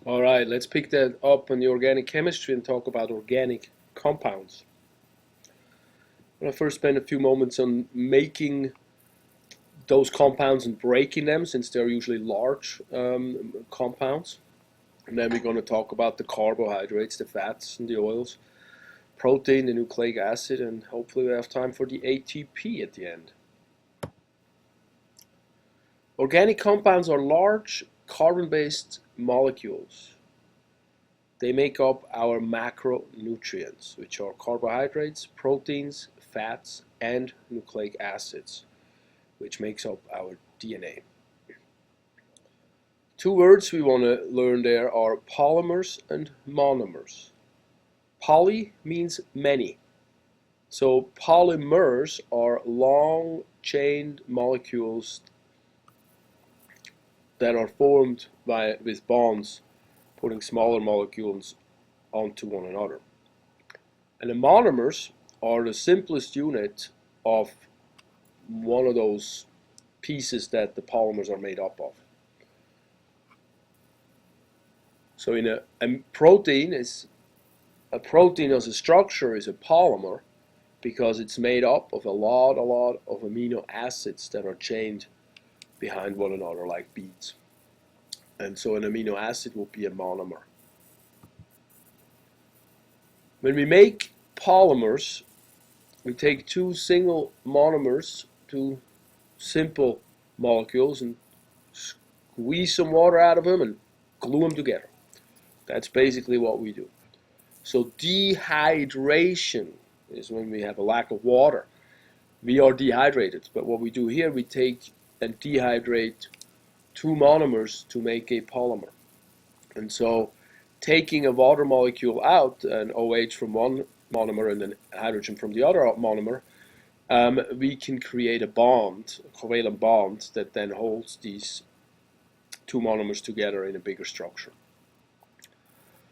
All right, let's pick that up on the organic chemistry and talk about organic compounds. I'm going to first spend a few moments on making those compounds and breaking them, since they're usually large compounds. And then we're going to talk about the carbohydrates, the fats and the oils, protein, the nucleic acid, and hopefully we have time for the ATP at the end. Organic compounds are large carbon-based molecules. They make up our macronutrients, which are carbohydrates, proteins, fats, and nucleic acids, which makes up our DNA. Two words we want to learn there are polymers and monomers. Poly means many. So polymers are long-chained molecules that are formed with bonds putting smaller molecules onto one another. And the monomers are the simplest unit of one of those pieces that the polymers are made up of. So in a protein as a structure is a polymer because it's made up of a lot of amino acids that are chained behind one another like beads. And so an amino acid will be a monomer. When we make polymers, we take two single monomers, two simple molecules, and squeeze some water out of them and glue them together. That's basically what we do. So dehydration is when we have a lack of water. We are dehydrated, but what we do here, we take and dehydrate two monomers to make a polymer. And so taking a water molecule out, an OH from one monomer and then hydrogen from the other monomer, we can create a bond, a covalent bond, that then holds these two monomers together in a bigger structure.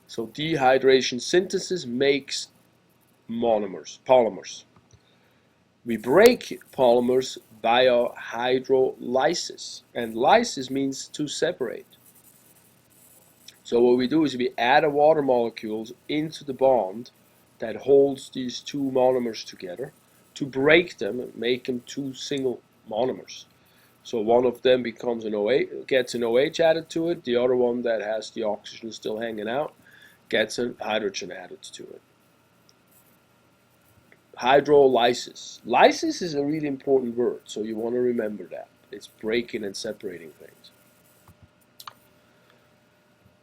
So dehydration synthesis makes polymers. We break polymers via hydrolysis, and lysis means to separate. So what we do is we add a water molecule into the bond that holds these two monomers together to break them and make them two single monomers. So one of them becomes an OH, gets an OH added to it, the other one that has the oxygen still hanging out gets a hydrogen added to it. Hydrolysis. Lysis is a really important word, so you want to remember that. It's breaking and separating things.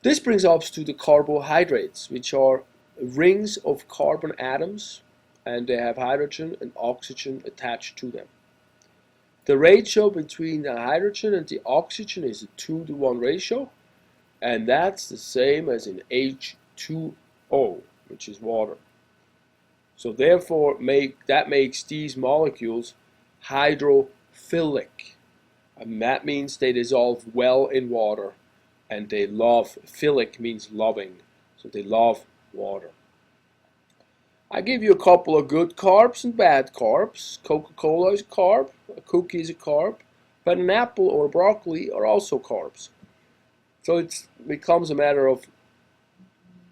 This brings us to the carbohydrates, which are rings of carbon atoms, and they have hydrogen and oxygen attached to them. The ratio between the hydrogen and the oxygen is a 2-to-1 ratio, and that's the same as in H2O, which is water. So therefore, that makes these molecules hydrophilic, and that means they dissolve well in water, and they love, philic means loving, so they love water. I give you a couple of good carbs and bad carbs. Coca-Cola is a carb, a cookie is a carb, but an apple or broccoli are also carbs. So it becomes a matter of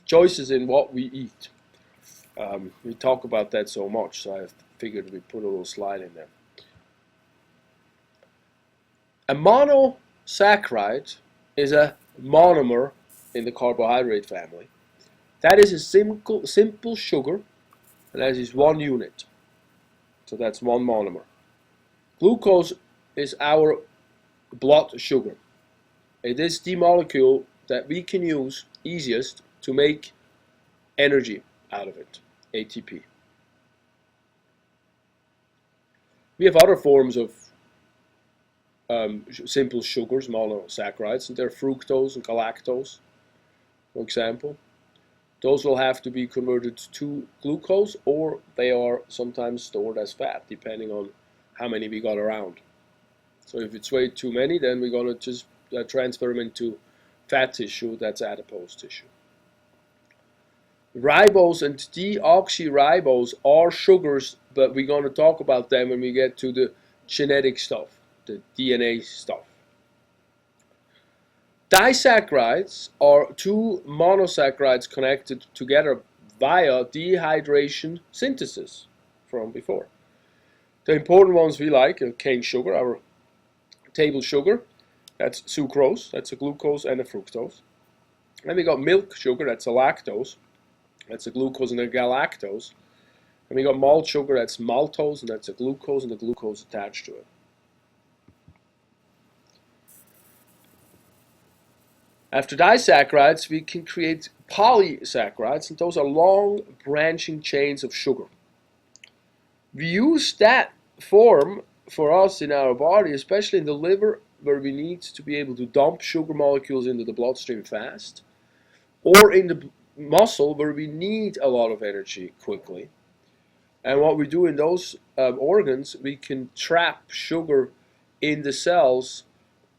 choices in what we eat. We talk about that so much, so I figured we put a little slide in there. A monosaccharide is a monomer in the carbohydrate family. That is a simple sugar, and that is one unit. So that's one monomer. Glucose is our blood sugar. It is the molecule that we can use easiest to make energy out of it, ATP. We have other forms of simple sugars, monosaccharides, and they're fructose and galactose, for example. Those will have to be converted to glucose, or they are sometimes stored as fat, depending on how many we got around. So if it's way too many, then we're going to just transfer them into fat tissue, that's adipose tissue. Ribose and deoxyribose are sugars, but we're going to talk about them when we get to the genetic stuff, the DNA stuff. Disaccharides are two monosaccharides connected together via dehydration synthesis from before. The important ones we like are cane sugar, our table sugar, that's sucrose, that's a glucose and a fructose. Then we got milk sugar, that's a lactose, that's a glucose and a galactose. And we got malt sugar, that's maltose, and that's a glucose and a glucose attached to it. After disaccharides, we can create polysaccharides, and those are long branching chains of sugar. We use that form for us in our body, especially in the liver, where we need to be able to dump sugar molecules into the bloodstream fast, or in the muscle, where we need a lot of energy quickly. And what we do in those organs, we can trap sugar in the cells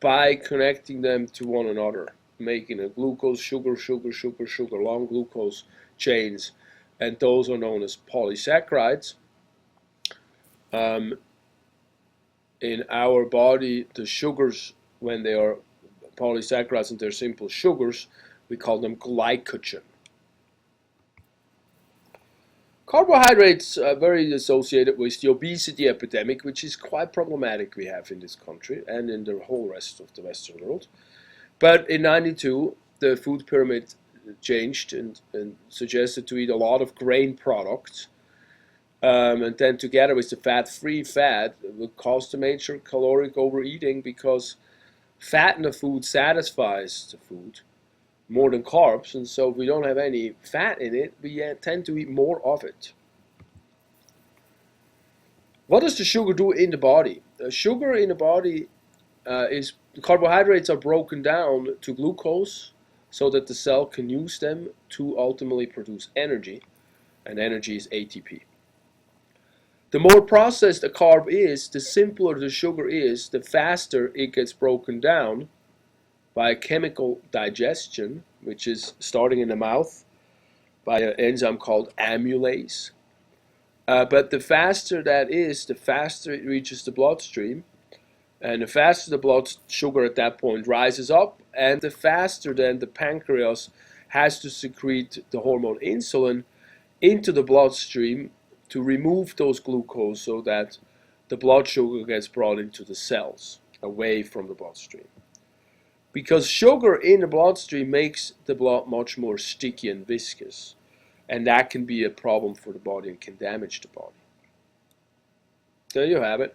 by connecting them to one another, making a glucose, sugar, sugar, sugar, sugar, long glucose chains, and those are known as polysaccharides. In our body, the sugars, when they are polysaccharides and they're simple sugars, we call them glycogen. Carbohydrates are very associated with the obesity epidemic, which is quite problematic we have in this country and in the whole rest of the Western world. But in '92, the food pyramid changed and suggested to eat a lot of grain products. And then together with the fat-free fat, it will cause the major caloric overeating because fat in the food satisfies the food more than carbs, and so if we don't have any fat in it, we tend to eat more of it. What does the sugar do in the body? The sugar in the body is carbohydrates are broken down to glucose so that the cell can use them to ultimately produce energy, and energy is ATP. The more processed a carb is, the simpler the sugar is, the faster it gets broken down by chemical digestion, which is starting in the mouth by an enzyme called amylase. But the faster that is, the faster it reaches the bloodstream, and the faster the blood sugar at that point rises up, and the faster then the pancreas has to secrete the hormone insulin into the bloodstream to remove those glucose so that the blood sugar gets brought into the cells, away from the bloodstream. Because sugar in the bloodstream makes the blood much more sticky and viscous, and that can be a problem for the body and can damage the body. There you have it.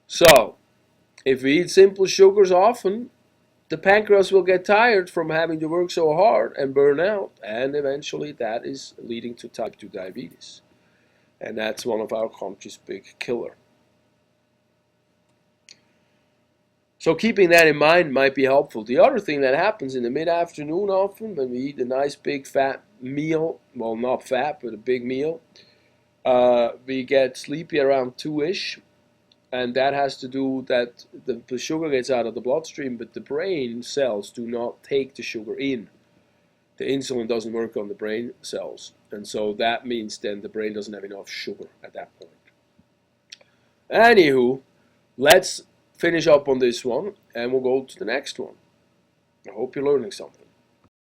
So, if we eat simple sugars often, the pancreas will get tired from having to work so hard and burn out, and eventually that is leading to type 2 diabetes. And that's one of our country's big killer. So keeping that in mind might be helpful. The other thing that happens in the mid-afternoon often when we eat a nice big fat meal, well, not fat, but a big meal, we get sleepy around 2-ish. And that has to do that the sugar gets out of the bloodstream, but the brain cells do not take the sugar in. The insulin doesn't work on the brain cells. And so that means then the brain doesn't have enough sugar at that point. Anywho, let's finish up on this one and we'll go to the next one. I hope you're learning something.